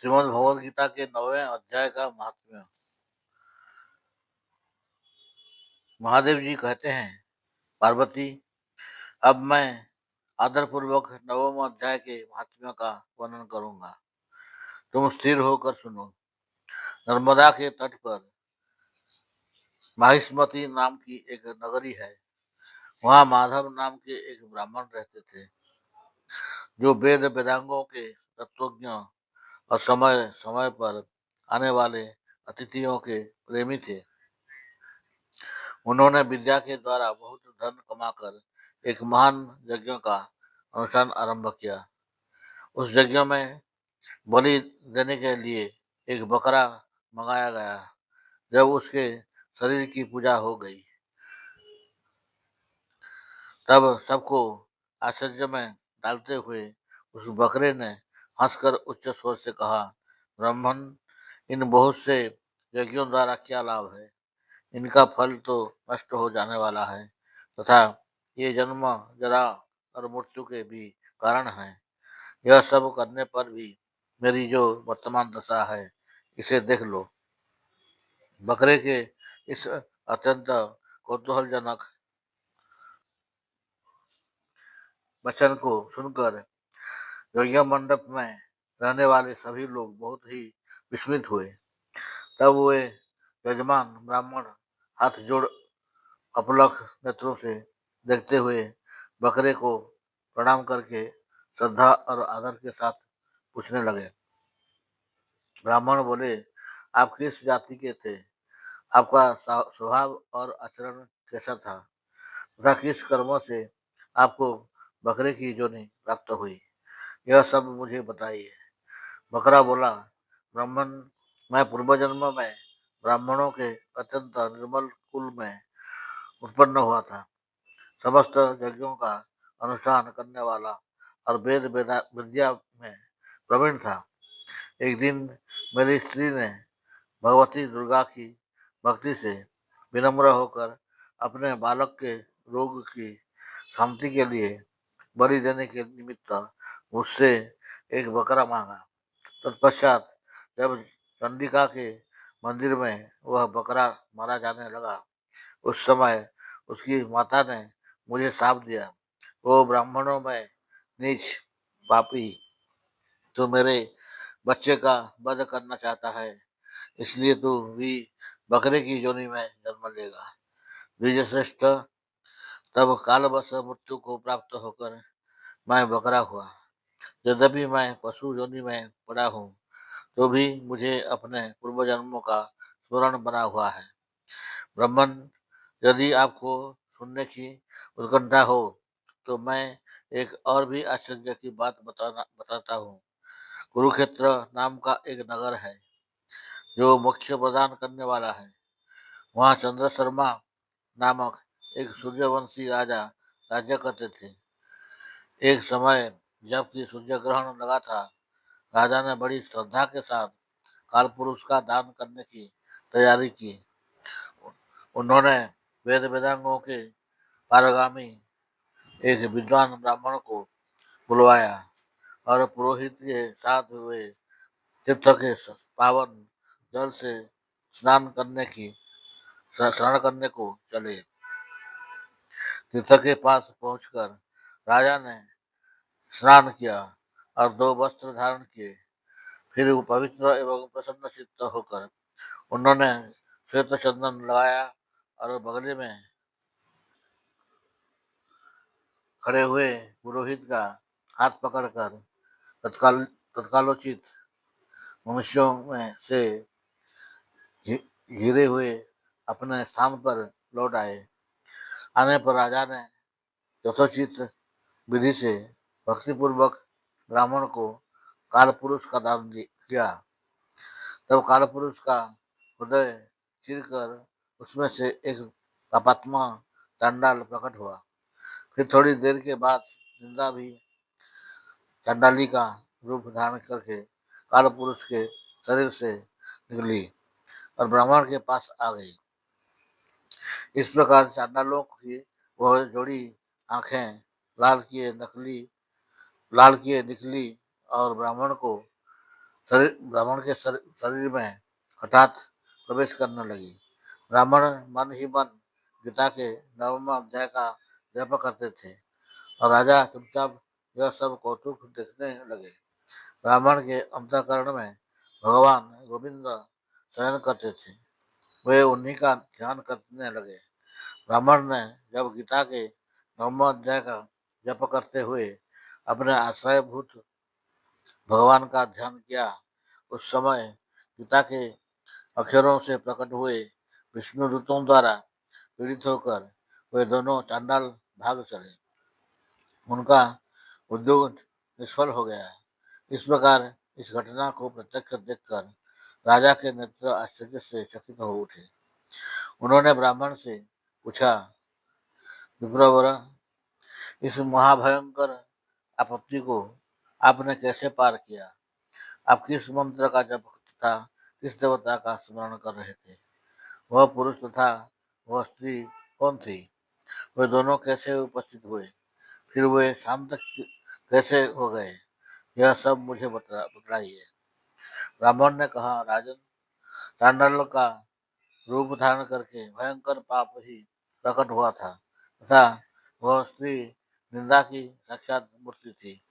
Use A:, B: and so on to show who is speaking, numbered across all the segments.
A: श्रीमद् भगवद गीता के 9वें अध्याय का महात्म्य। महादेव जी कहते हैं, पार्वती, अब मैं आदरपूर्वक 9वें अध्याय के महात्म्य का वर्णन करूंगा। तुम स्थिर होकर सुनो। नर्मदा के तट पर माहिष्मती नाम की एक नगरी है। वहाँ माधव नाम के एक ब्राह्मण रहते थे, जो वेद वेदांगों के तत्वज्ञ और समय समय पर आने वाले अतिथियों के प्रेमी थे। उन्होंने विद्या के द्वारा बहुत धन कमाकर एक महान यज्ञ का अनुष्ठान आरंभ किया। उस यज्ञ में बलि देने के लिए एक बकरा मंगाया गया। जब उसके शरीर की पूजा हो गई, तब सबको आश्चर्य में डालते हुए उस बकरे ने हंसकर उच्च स्वर से कहा, ब्राह्मण, इन बहुत से यज्ञों द्वारा क्या लाभ है? इनका फल तो नष्ट हो जाने वाला है तथा ये जन्म, जरा और मृत्यु के भी कारण है। यह सब करने पर भी मेरी जो वर्तमान दशा है, इसे देख लो। बकरे के इस अत्यंत कौतूहलजनक वचन को सुनकर यज्ञ मंडप में रहने वाले सभी लोग बहुत ही विस्मित हुए। तब वे यजमान ब्राह्मण हाथ जोड़ अपलक नेत्रों से देखते हुए बकरे को प्रणाम करके श्रद्धा और आदर के साथ पूछने लगे। ब्राह्मण बोले, आप किस जाति के थे? आपका स्वभाव और आचरण कैसा था तथा किस कर्मों से आपको बकरे की योनि प्राप्त हुई, यह सब मुझे बताइए। बकरा बोला, ब्राह्मण, मैं पूर्व जन्म में ब्राह्मणों के अत्यंत निर्मल कुल में उत्पन्न हुआ था। समस्त यज्ञों का अनुष्ठान करने वाला और विद्या में प्रवीण था। एक दिन मेरी स्त्री ने भगवती दुर्गा की भक्ति से विनम्र होकर अपने बालक के रोग की शांति के लिए बलि देने के निमित्त मुझसे एक बकरा मांगा। तत्पश्चात जब चंडिका के मंदिर में वह बकरा मारा जाने लगा, उस समय उसकी माता ने मुझे शाप दिया, वो ब्राह्मणों में नीच पापी, तो मेरे बच्चे का वध करना चाहता है, इसलिए तू भी बकरे की योनि में जन्म लेगा। द्विजश्रेष्ठ, तब कालवश मृत्यु को प्राप्त होकर मैं बकरा हुआ। यद्यपि मैं पशु योनि में पड़ा हूँ, तो भी मुझे अपने पूर्व जन्मों का स्मरण बना हुआ है। ब्राह्मण, यदि आपको सुनने की उत्कंठा हो तो मैं एक और भी आश्चर्य की बात बताता हूँ। कुरुक्षेत्र नाम का एक नगर है, जो मोक्ष प्रदान करने वाला है। वहाँ चंद्र शर्मा नामक एक सूर्यवंशी राजा राज्य करते थे। एक समय जबकि सूर्य ग्रहण लगा था, राजा ने बड़ी श्रद्धा के साथ कालपुरुष का दान करने की तैयारी की। उन्होंने वेद वेदांगों के पारगामी एक विद्वान ब्राह्मण को बुलवाया और पुरोहित के साथ हुए तीर्थ के पावन जल से स्नान करने की शरण करने को चले। तीर्थ के पास पहुंचकर राजा ने स्नान किया और दो वस्त्र धारण किए। फिर वो पवित्र एवं प्रसन्न चित्त होकर उन्होंने श्वेत चंदन लगाया और बगले में खड़े हुए पुरोहित का हाथ पकड़कर तत्कालोचित मनुष्यों में से घिरे हुए अपने स्थान पर लौट आए। आने पर राजा ने यथोचित विधि से भक्तिपूर्वक ब्राह्मण को कालपुरुष का दान किया। तब कालपुरुष का हृदय चीरकर उसमें से एक पापात्मा चांडाल प्रकट हुआ। फिर थोड़ी देर के बाद निंदा भी चंडाली का रूप धारण करके कालपुरुष के शरीर से निकली और ब्राह्मण के पास आ गई। इस प्रकार चांडालों की वह जोड़ी आंखें लाल किए निकली और ब्राह्मण को ब्राह्मण के शरीर में हठात प्रवेश करने लगी। ब्राह्मण मन ही मन गीता के नवम अध्याय का जप करते थे और राजा चुपचाप यह सब कौतुक देखने लगे। ब्राह्मण के अंतःकरण में भगवान गोविंद शयन करते थे, वे उन्हीं का ध्यान करने लगे। ब्राह्मण ने जब गीता के नवम अध्याय का जप करते हुए अपने आश्रयभूत भगवान का ध्यान किया, उस समय गीता के अक्षरों से प्रकट हुए विष्णु दूतों द्वारा पीड़ित होकर वे दोनों चांडाल भाग चले। उनका उद्योग निष्फल हो गया। इस प्रकार इस घटना को प्रत्यक्ष देखकर राजा के नेत्र आश्चर्य से चकित हो उठे। उन्होंने ब्राह्मण से पूछा, विप्रवर, इस महाभयंकर आपत्ति को आपने कैसे पार किया? आप किस मंत्र का जप तथा किस देवता का स्मरण कर रहे थे? वह पुरुष तथा वह स्त्री कौन थी? वे दोनों कैसे उपस्थित हुए? फिर वे शांत कैसे हो गए? यह सब मुझे बतलाइए। ब्राह्मण ने कहा, राजन, चांडाल का रूप धारण करके भयंकर पाप ही प्रकट हुआ था तथा वह स्त्री निंदा की साक्षात मूर्ति थी।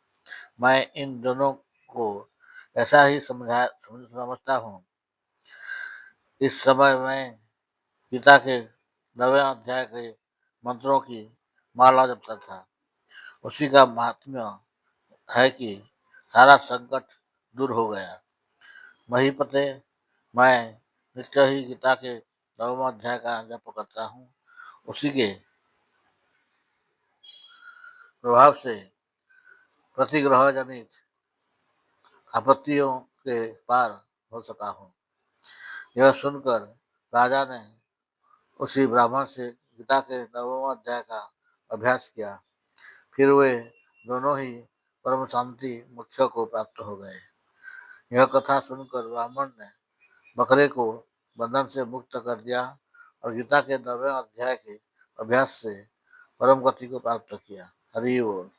A: मैं इन दोनों को ऐसा ही समझता हूँ। इस समय मैं गीता के 9वें अध्याय के मंत्रों की माला जपता था। उसी का महात्म्य है कि सारा संकट दूर हो गया। महीपते, मैं निश्चय ही गीता के 9वें अध्याय का जप करता हूँ। उसी के प्रभाव से प्रतिग्रह जनित आपत्तियों के पार हो सका हूँ। यह सुनकर राजा ने उसी ब्राह्मण से गीता के 9वें अध्याय का अभ्यास किया। फिर वे दोनों ही परम शांति मोक्ष को प्राप्त हो गए। यह कथा सुनकर ब्राह्मण ने बकरे को बंधन से मुक्त कर दिया और गीता के 9वें अध्याय के अभ्यास से परम गति को प्राप्त किया। हरि बोल।